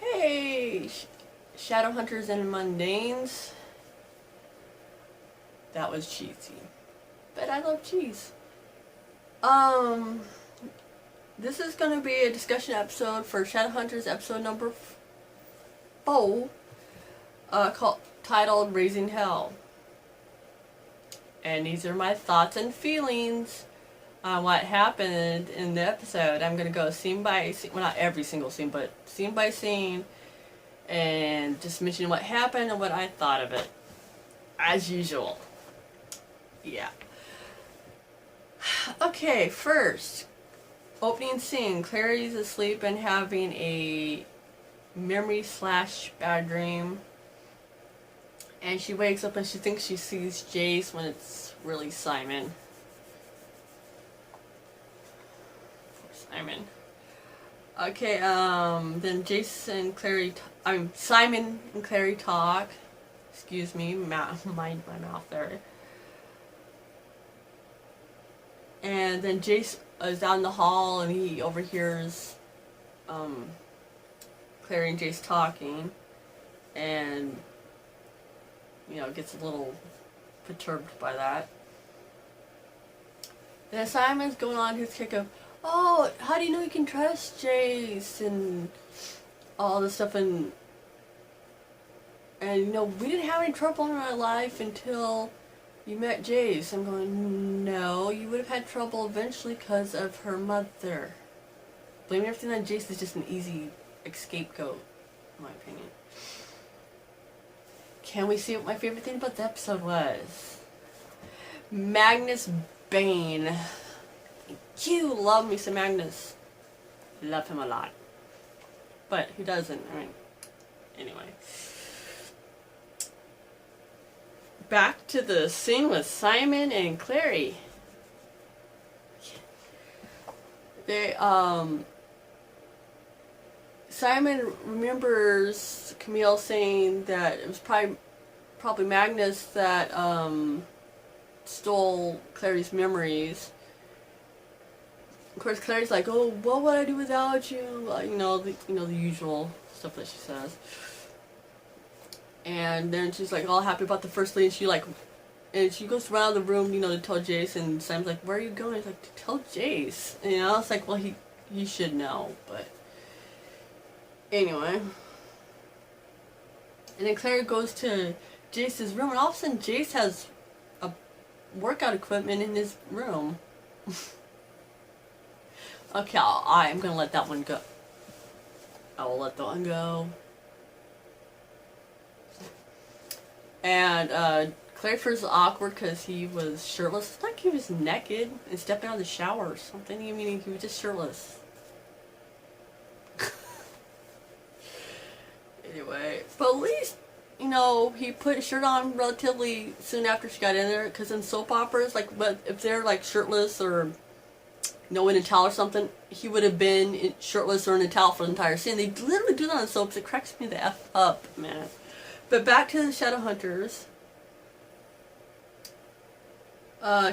Hey, Shadowhunters and Mundanes. That was cheesy. But I love cheese. Um, this is going to be a discussion episode for Shadowhunters episode number 4, titled Raising Hell. And these are my thoughts and feelings on what happened in the episode. I'm going to go scene by scene, well, not every single scene, but scene by scene, and just mention what happened and what I thought of it, as usual. Yeah. Okay, first, opening scene. Clary's asleep and having a memory / bad dream. And she wakes up and she thinks she sees Jace when it's really Simon. Simon. Okay, then Simon and Clary talk. Excuse me, mind my mouth there. And then Jace is down in the hall and he overhears Clary and Jace talking, and gets a little perturbed by that. And then Simon's going on his kick of, oh, how do you know you can trust Jace and all this stuff, and we didn't have any trouble in our life until you met Jace. I'm going, no, you would have had trouble eventually because of her mother. Blaming everything on Jace is just an easy scapegoat, in my opinion. Can we see what my favorite thing about the episode was? Magnus Bane. You love me some Magnus. Love him a lot. But who doesn't? I mean, anyway. Back to the scene with Simon and Clary. Simon remembers Camille saying that it was probably Magnus that stole Clary's memories. Of course, Clary's like, "Oh, what would I do without you?" The usual stuff that she says. And then she's like all happy about the first lady, and she goes around the room, to tell Jace, and Simon's like, "Where are you going?" He's like, "To tell Jace." It's like, well, he should know, but anyway. And then Clary goes to Jace's room, and all of a sudden Jace has a workout equipment in his room. Okay, I'm gonna let that one go. I will let that one go. And Clary feels awkward because he was shirtless. It's like he was naked and stepping out of the shower or something. I mean, he was just shirtless. Anyway, but at least, he put a shirt on relatively soon after she got in there, because in soap operas, but if they're shirtless or in a towel or something, he would have been shirtless or in a towel for the entire scene. They literally do that on soaps. It cracks me the F up, man. But back to the Shadowhunters.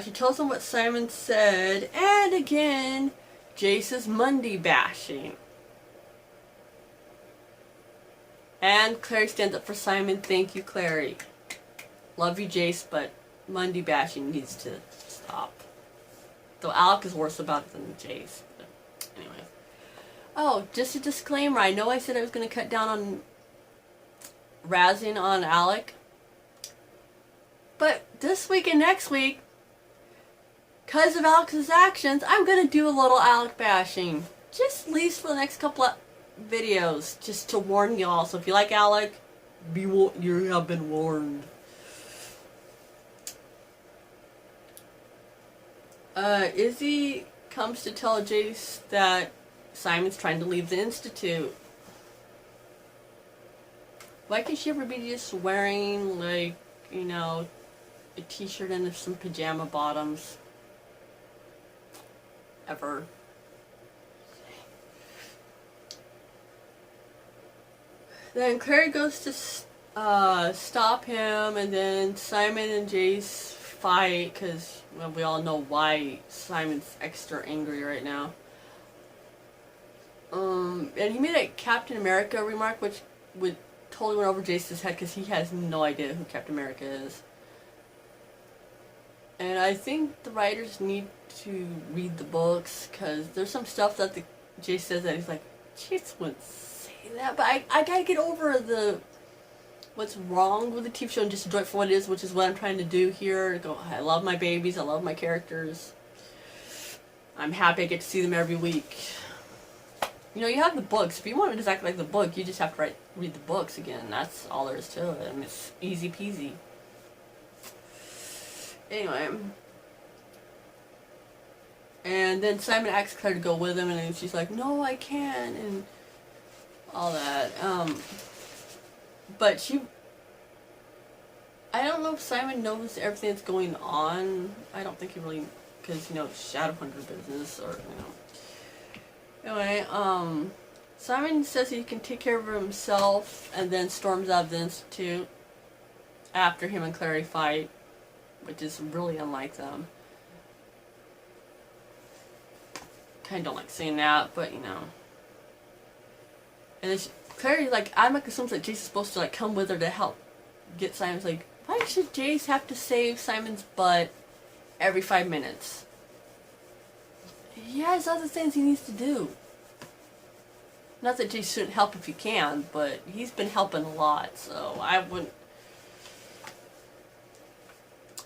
She tells them what Simon said, and again, Jace is Monday bashing. And Clary stands up for Simon. Thank you, Clary. Love you, Jace, but Monday bashing needs to stop. Though Alec is worse about it than Jace. But anyway. Oh, just a disclaimer. I know I said I was going to cut down on razzing on Alec. But this week and next week, because of Alec's actions, I'm going to do a little Alec bashing. Just at least for the next couple of videos, just to warn y'all. So if you like Alec, you have been warned. Izzy comes to tell Jace that Simon's trying to leave the Institute. Why can't she ever be just wearing, a t-shirt and some pajama bottoms? Ever. Then Clary goes to stop him, and then Simon and Jace fight, because we all know why Simon's extra angry right now. And he made a Captain America remark, which would totally went over Jason's head because he has no idea who Captain America is. And I think the writers need to read the books because there's some stuff that Jace says that he's like, Jace wouldn't say that. But I gotta get over what's wrong with the TV show and just enjoy it for what it is, which is what I'm trying to do here. Go, I love my babies, I love my characters. I'm happy I get to see them every week. You know, you have the books. If you want it exactly like the book, you just have to read the books again. That's all there is to it. I mean, it's easy peasy. Anyway. And then Simon asks Claire to go with him, and then she's like, no, I can't, and all that. But I don't know if Simon knows everything that's going on. I don't think he really, because, you know, Shadowhunter business, or, you know. Anyway, Simon says he can take care of himself, and then storms out of the Institute after him and Clary fight, which is really unlike them. Kind of don't like saying that, but, you know. And then Clary, like, I'm like assumes that Jace is supposed to, like, come with her to help get Simon's, like, why should Jace have to save Simon's butt every 5 minutes? He has other things he needs to do. Not that Jace shouldn't help if he can, but he's been helping a lot, so I wouldn't...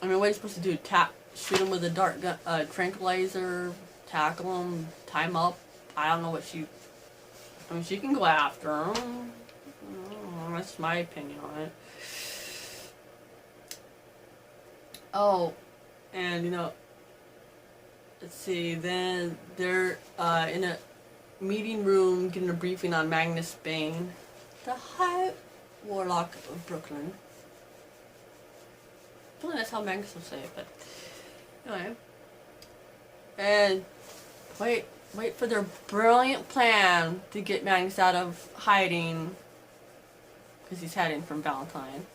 I mean, what are you supposed to do? Shoot him with a dart gun, tranquilizer, tackle him, tie him up? I don't know what she... I mean, she can go after him. That's my opinion on it. Oh, and, you know... Let's see, then they're in a meeting room getting a briefing on Magnus Bane, the High Warlock of Brooklyn. I don't think that's how Magnus will say it, but anyway. And wait for their brilliant plan to get Magnus out of hiding because he's hiding from Valentine.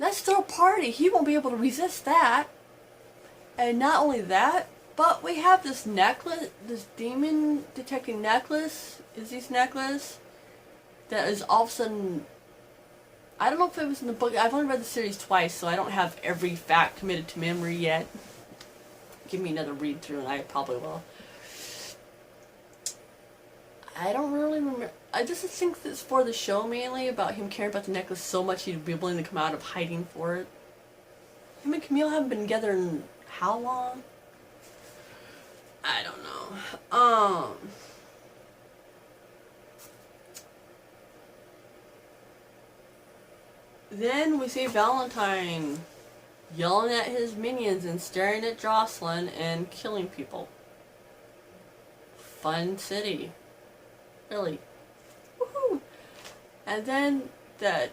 Let's throw a party. He won't be able to resist that. And not only that, but we have this necklace, this demon detecting necklace, Izzy's necklace, that is all of a sudden, I don't know if it was in the book, I've only read the series twice, so I don't have every fact committed to memory yet. Give me another read through and I probably will. I don't really remember, I just think it's for the show mainly, about him caring about the necklace so much he'd be willing to come out of hiding for it. Him and Camille haven't been together in how long? I don't know. Then we see Valentine yelling at his minions and staring at Jocelyn and killing people. Fun city. Really. Woohoo! And then that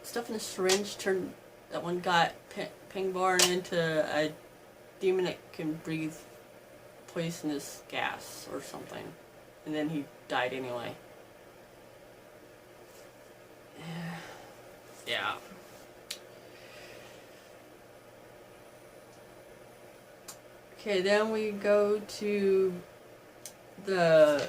stuff in the syringe turned, that one got Pangborn into a demon that can breathe poisonous gas or something. And then he died anyway. Yeah. Okay, then we go to the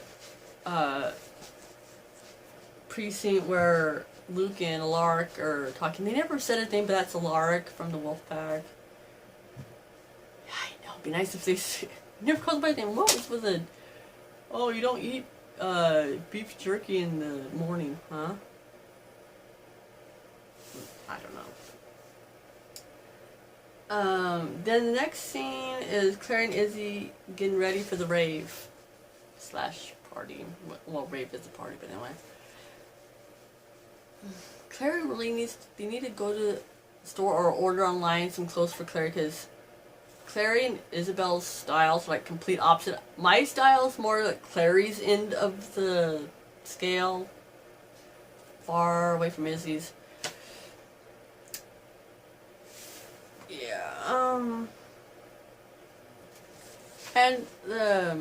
precinct where Luke and Alaric are talking. They never said a name, but that's Alaric from the Wolfpack. Yeah, I know. It'd be nice if they never called by name. What was it? Oh, you don't eat beef jerky in the morning, huh? I don't know. Then the next scene is Claire and Izzy getting ready for the rave / party. Well, rave is a party, but anyway. Claire really they need to go to the store or order online some clothes for Claire, because Clary and Isabel's styles are like complete opposite. My style is more like Clary's end of the scale, far away from Izzy's. Yeah, and the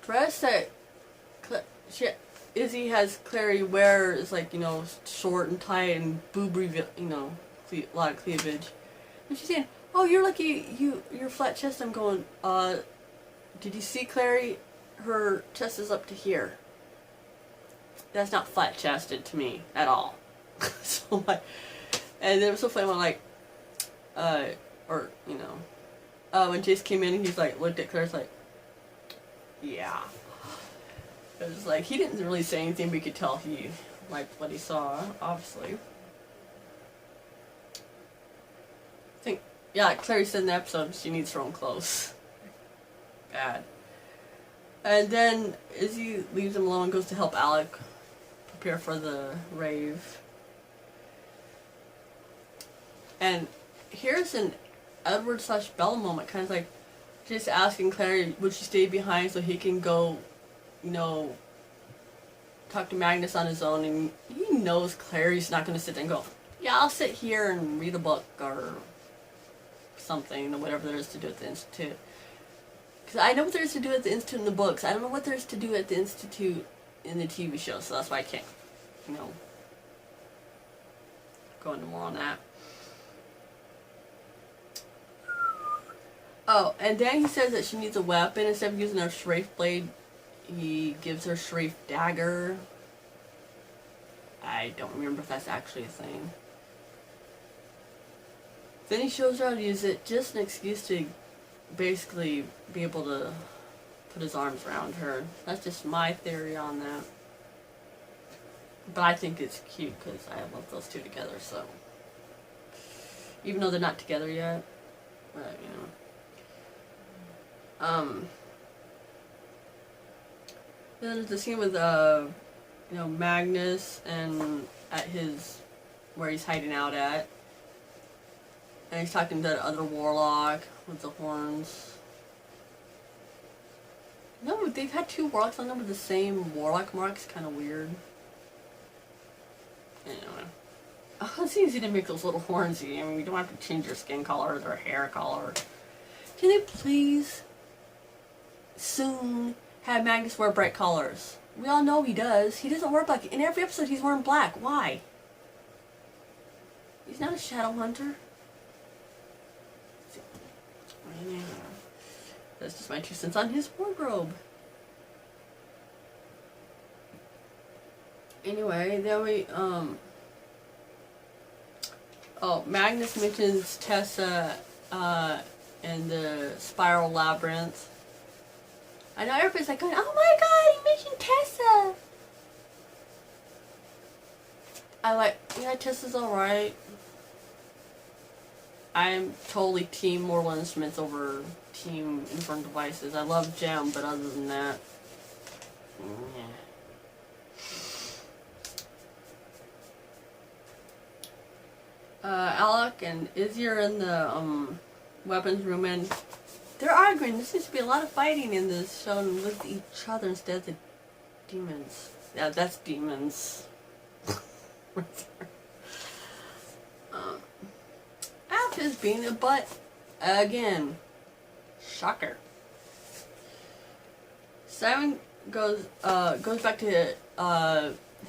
dress that Izzy has Clary wear is like, you know, short and tight and boob reveal, you know, a lot of cleavage. And she's saying, "Oh, you're lucky, you're flat chest." I'm going, did you see Clary? her chest is up to here. That's not flat chested to me at all. So like, and it was so funny when like, or you know, when Jace came in and he's like looked at Claire's like, yeah. It was like he didn't really say anything, but you could tell he liked what he saw, obviously. I think, yeah, Claire said in the episode she needs her own clothes. Bad. And then Izzy leaves him alone and goes to help Alec prepare for the rave. And here's an Edward/Bella moment, kind of like just asking Claire, would she stay behind so he can go, you know, talk to Magnus on his own, and he knows Clary's not going to sit there and go, yeah, I'll sit here and read a book or something, or whatever there is to do at the Institute. Because I know what there is to do at the Institute in the books. I don't know what there is to do at the Institute in the TV show, so that's why I can't, you know, go into more on that. Oh, and then he says that she needs a weapon. Instead of using her Shrafe blade, he gives her Shrafe dagger. I don't remember if that's actually a thing. Then he shows her how to use it, just an excuse to basically be able to put his arms around her. That's just my theory on that. But I think it's cute because I love those two together, so. Even though they're not together yet, but you know. Then there's the scene with you know, Magnus and at his where he's hiding out at, and he's talking to the other warlock with the horns. No, they've had two warlocks on them with the same warlock marks. Kind of weird. Anyway, it's easy to make those little horns. I mean, you don't have to change your skin color or their hair color. Can they please soon have Magnus wear bright colors? We all know he does. He doesn't wear black. In every episode he's wearing black. Why? He's not a shadow hunter. That's just my 2 cents on his wardrobe. Anyway, then we, oh, Magnus mentions Tessa, and the spiral labyrinth. I know everybody's like going, oh my god, he mentioned Tessa! I like, yeah, Tessa's alright. I'm totally team Mortal Instruments over team Infernal Devices. I love Gem, but other than that, yeah. Alec and Izzy are in the weapons room, and they're arguing. There seems to be a lot of fighting in this show with each other instead of the demons. Yeah, that's demons. Alec is being a butt again. Shocker. Simon goes back to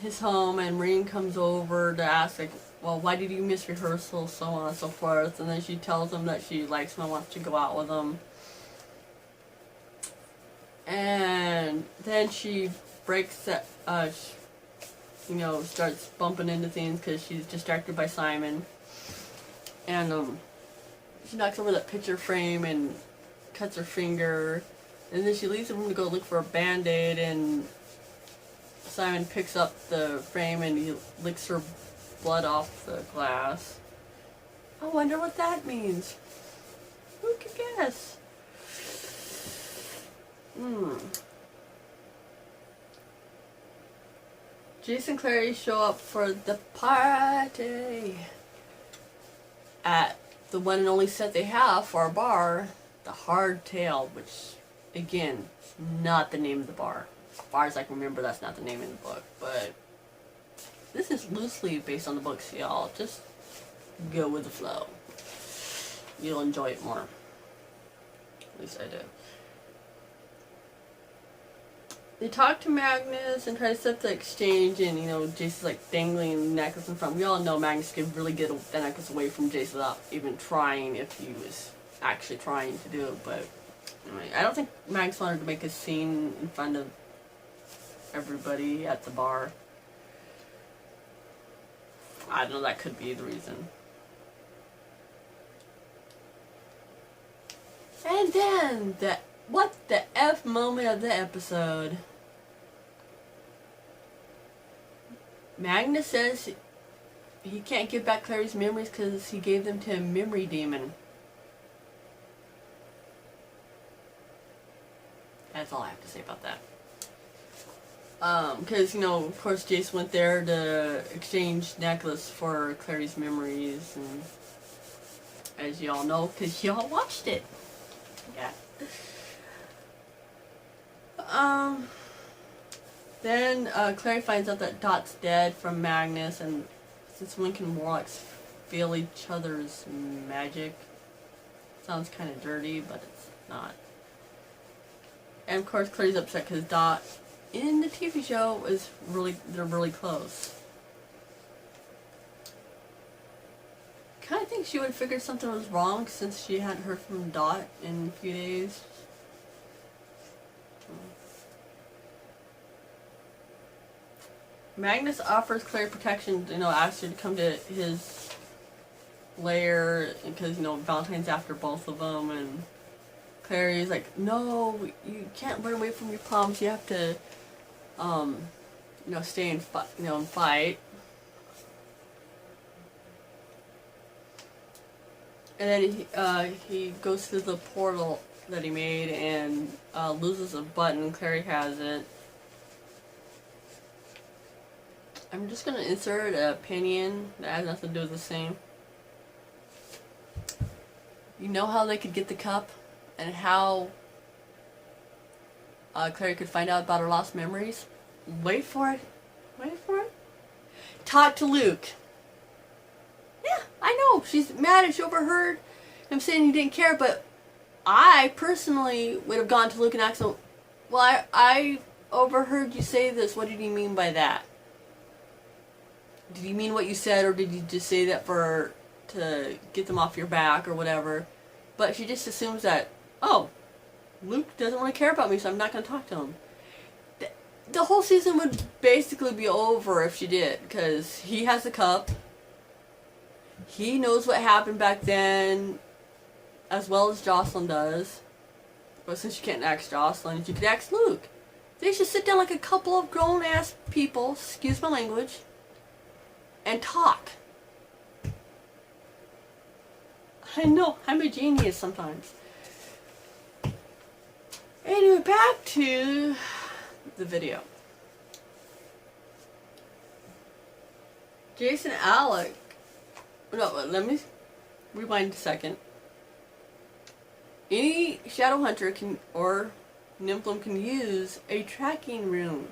his home, and Marine comes over to ask, like, well, why did you miss rehearsal, so on and so forth. And then she tells him that she likes him and wants to go out with him. And then she breaks that, you know, starts bumping into things because she's distracted by Simon. And she knocks over that picture frame and cuts her finger. And then she leaves the room to go look for a Band-Aid, and Simon picks up the frame and he licks her blood off the glass. I wonder what that means. Who could guess? Jace and Clary show up for the party at the one and only set they have for our bar, the Hardtail, which, again, not the name of the bar. As far as I can remember, that's not the name of the book, but this is loosely based on the books, y'all. Just go with the flow. You'll enjoy it more. At least I do. They talk to Magnus and try to set the exchange, and, you know, Jace is like dangling the necklace in front. We all know Magnus could really get the necklace away from Jace without even trying, if he was actually trying to do it, but Anyway, I don't think Max wanted to make a scene in front of everybody at the bar. I don't know, that could be the reason. And then, what the F moment of the episode. Magnus says he can't give back Clary's memories because he gave them to a memory demon. That's all I have to say about that. Because, you know, of course Jace went there to exchange necklace for Clary's memories, and as y'all know, because y'all watched it. Yeah. Then Clary finds out that Dot's dead from Magnus, and since when can warlocks feel each other's magic? Sounds kind of dirty, but it's not. And of course Clary's upset because Dot in the TV show they're really close. Kind of think she would have figured something was wrong since she hadn't heard from Dot in a few days. Magnus offers Clary protection, you know, asks her to come to his lair because, you know, Valentine's after both of them, and Clary's like, no, you can't run away from your problems. You have to, you know, stay and fight. And then he goes through the portal that he made and loses a button. Clary has it. I'm just gonna insert an opinion that has nothing to do with the same. You know how they could get the cup, and how Clary could find out about her lost memories? Wait for it. Wait for it. Talk to Luke. Yeah, I know. She's mad and she overheard him saying he didn't care, but I personally would have gone to Luke and asked him, well, I overheard you say this. What did you mean by that? Did you mean what you said, or did you just say that to get them off your back or whatever? But she just assumes that, oh, Luke doesn't really care about me, so I'm not going to talk to him. The whole season would basically be over if she did, because he has the cup. He knows what happened back then, as well as Jocelyn does. But since you can't ask Jocelyn, you could ask Luke. They should sit down like a couple of grown-ass people, excuse my language, and talk. I know, I'm a genius sometimes. Anyway, back to the video. Jason Alec. No, let me rewind a second. Any Shadowhunter or Nymphlum can use a tracking rune.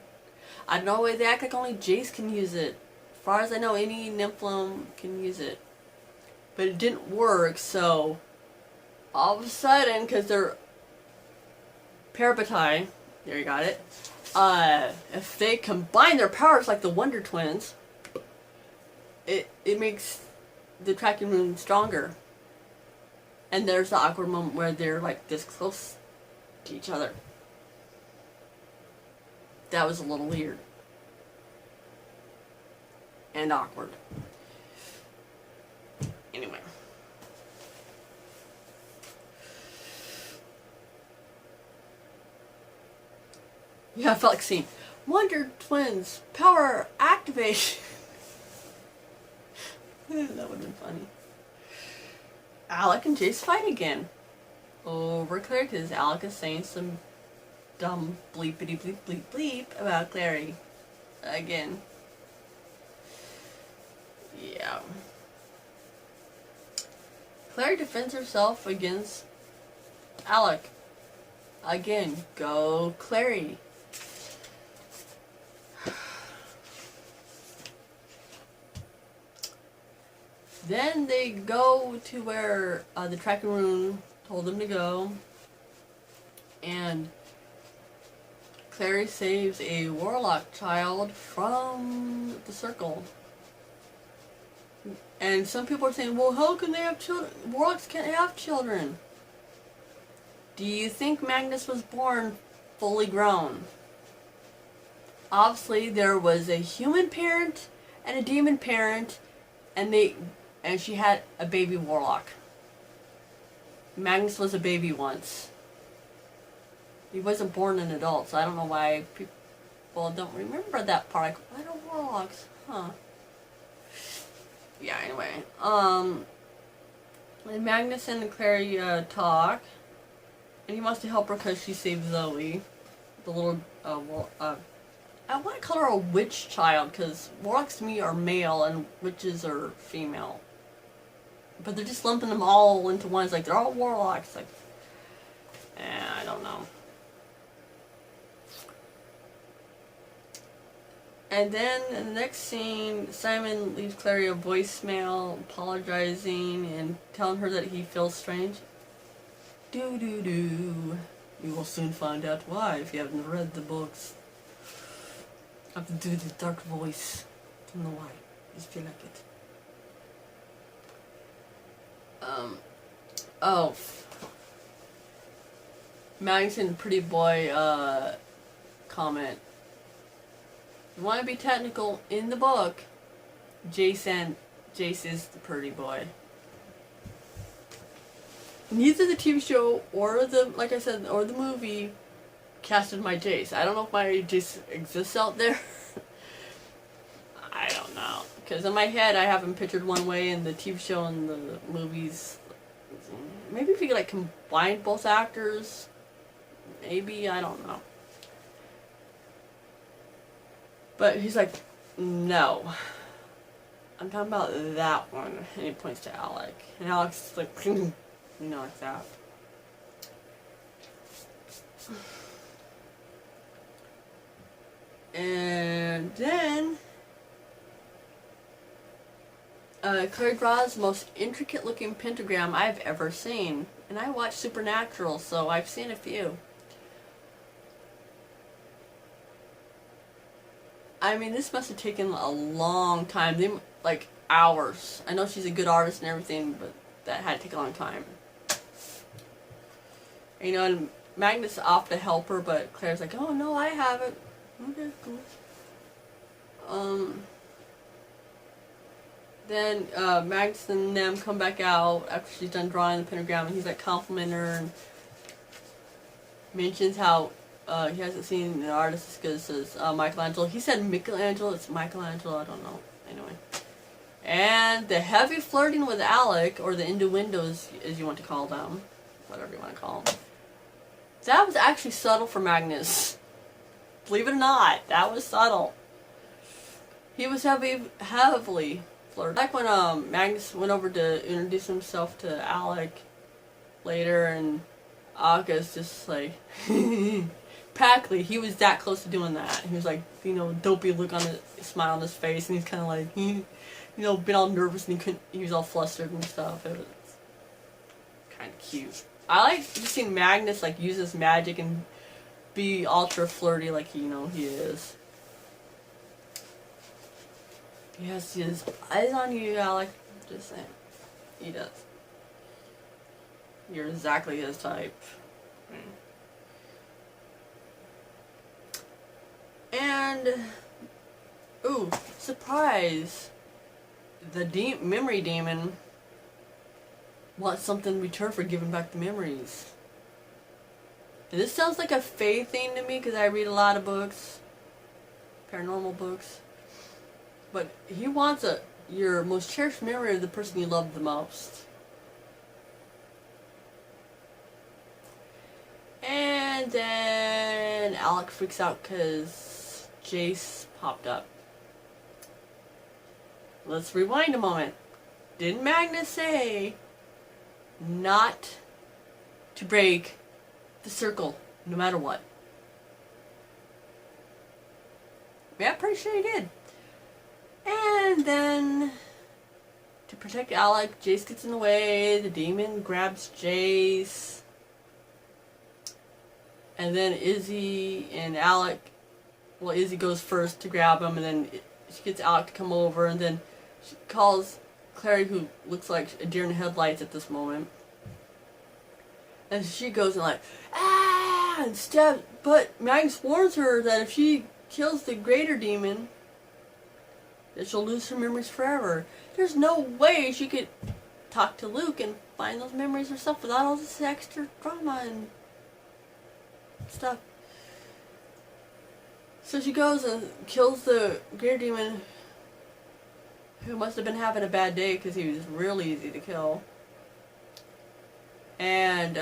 I don't know why they act like only Jace can use it. As far as I know, any Nymphlum can use it. But it didn't work, so all of a sudden, because they're Parabatai, there you got it, if they combine their powers like the Wonder Twins, it makes the tracking rune stronger. And there's the awkward moment where they're like this close to each other. That was a little weird. And awkward. Anyway. Yeah, I felt like seeing Wonder Twins power activation. That would have been funny. Alec and Jace fight again. Over Clary, because Alec is saying some dumb bleepity bleep bleep bleep about Clary. Again. Yeah. Clary defends herself against Alec. Again, go Clary. Then they go to where the tracking rune told them to go, and Clary saves a warlock child from the circle. And some people are saying, well, how can they have children? Warlocks can't have children. Do you think Magnus was born fully grown? Obviously, there was a human parent and a demon parent, and she had a baby warlock. Magnus was a baby once. He wasn't born an adult, so I don't know why people don't remember that part. Like, what are warlocks? Huh. Yeah, anyway. And Magnus and Clary talk, and he wants to help her because she saved Zoe, the little, I want to call her a witch child, because warlocks to me are male and witches are female. But they're just lumping them all into one. It's like, they're all warlocks. Like, I don't know. And then in the next scene, Simon leaves Clary a voicemail apologizing and telling her that he feels strange. Do. You will soon find out why if you haven't read the books. I have to do the dark voice. I don't know why. I just feel like it. Magnuson Pretty Boy comment. You want to be technical, in the book, Jace is the pretty boy. Neither the TV show or like I said, or the movie casted my Jace. I don't know if my Jace exists out there. I don't know. Because in my head, I have him pictured one way, and the TV show and the movies. Maybe if you could like combine both actors, maybe, I don't know. But he's like, no. I'm talking about that one. And he points to Alec. And Alec's like, you know, like that. And then Claire draws the most intricate looking pentagram I've ever seen. And I watch Supernatural, so I've seen a few. I mean, this must have taken a long time. Like, hours. I know she's a good artist and everything, but that had to take a long time. You know, and Magnus offered to help her, but Claire's like, oh, no, I have it. Okay, cool. Then Magnus and them come back out after she's done drawing the pentagram, and he's like complimenting her and mentions how he hasn't seen an artist as good as Michelangelo. He said Michelangelo, it's Michelangelo, I don't know. Anyway. And the heavy flirting with Alec, or the innuendos, as you want to call them, whatever you want to call them, that was actually subtle for Magnus. Believe it or not, that was subtle. He was heavily flirting. Like when Magnus went over to introduce himself to Alec later, and Aka's just like, practically, he was that close to doing that. He was like, you know, dopey look on his smile on his face, and he's kind of like, you know, been all nervous, and he was all flustered and stuff. It was kind of cute. I like just seeing Magnus like use his magic and be ultra flirty like he is. He has his eyes on you, Alec. Just saying. He does. You're exactly his type. And, ooh, surprise! The memory demon wants something in return for giving back the memories. And this sounds like a Fae thing to me, because I read a lot of books, paranormal books. But he wants your most cherished memory of the person you love the most. And then Alec freaks out because Jace popped up. Let's rewind a moment. Didn't Magnus say not to break the circle no matter what? Yeah, pretty sure he did. And then, to protect Alec, Jace gets in the way, the demon grabs Jace, and then Izzy and Alec, well, Izzy goes first to grab him, and then she gets Alec to come over, and then she calls Clary, who looks like a deer in the headlights at this moment. And she goes and like, ah, and stabs. But Magnus warns her that if she kills the greater demon, that she'll lose her memories forever. There's no way she could talk to Luke and find those memories herself without all this extra drama and stuff. So she goes and kills the greater demon, who must have been having a bad day because he was really easy to kill. And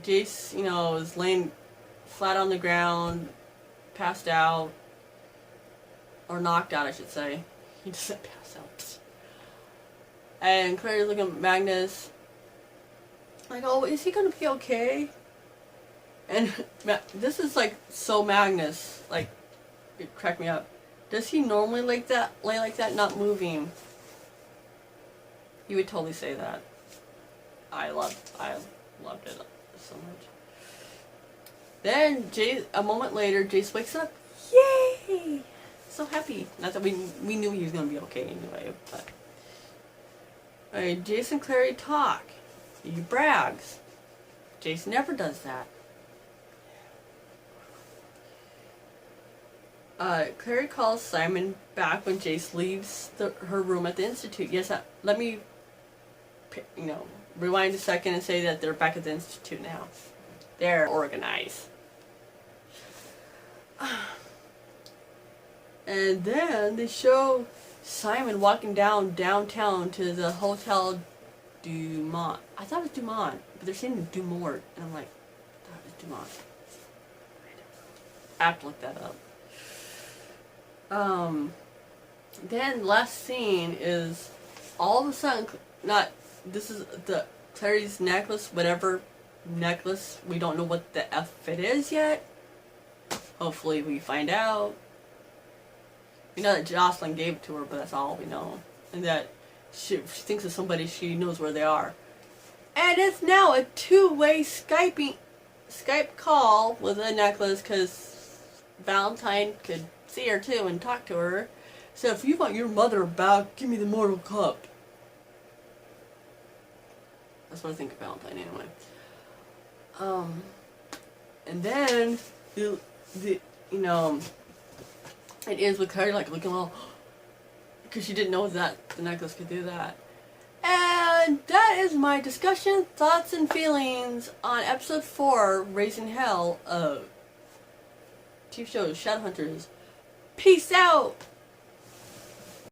Jace, you know, is laying flat on the ground, passed out, or knocked out, I should say. He doesn't pass out. And Clary's looking at Magnus, like, oh, is he gonna be okay? And this is like so Magnus, like, it cracked me up. Does he normally lay like that, not moving? You would totally say that. I loved it so much. Then a moment later, Jace wakes up. Yay! So happy. Not that we knew he was gonna be okay anyway, but Jace and Clary talk. He brags. Jace never does that. Clary calls Simon back when Jace leaves her room at the Institute. Yes, let me, rewind a second and say that they're back at the Institute now. They're organized. And then they show Simon walking downtown to the Hotel Dumont. I thought it was Dumont, but they're saying Dumort. And I'm like, I thought it was Dumont. I have to look that up. Then last scene is all of a sudden, this is the Clary's necklace, whatever necklace, we don't know what the F it is yet. Hopefully we find out. We know that Jocelyn gave it to her, but that's all we know. And that she thinks of somebody, she knows where they are. And it's now a two-way Skype call with a necklace, because Valentine could see her too and talk to her. So if you want your mother back, give me the mortal cup. That's what I think of Valentine anyway. And then it ends with Clary like looking all, because she didn't know that the necklace could do that. And that is my discussion, thoughts, and feelings on episode 4, Raising Hell of TV show Shadowhunters. Peace out!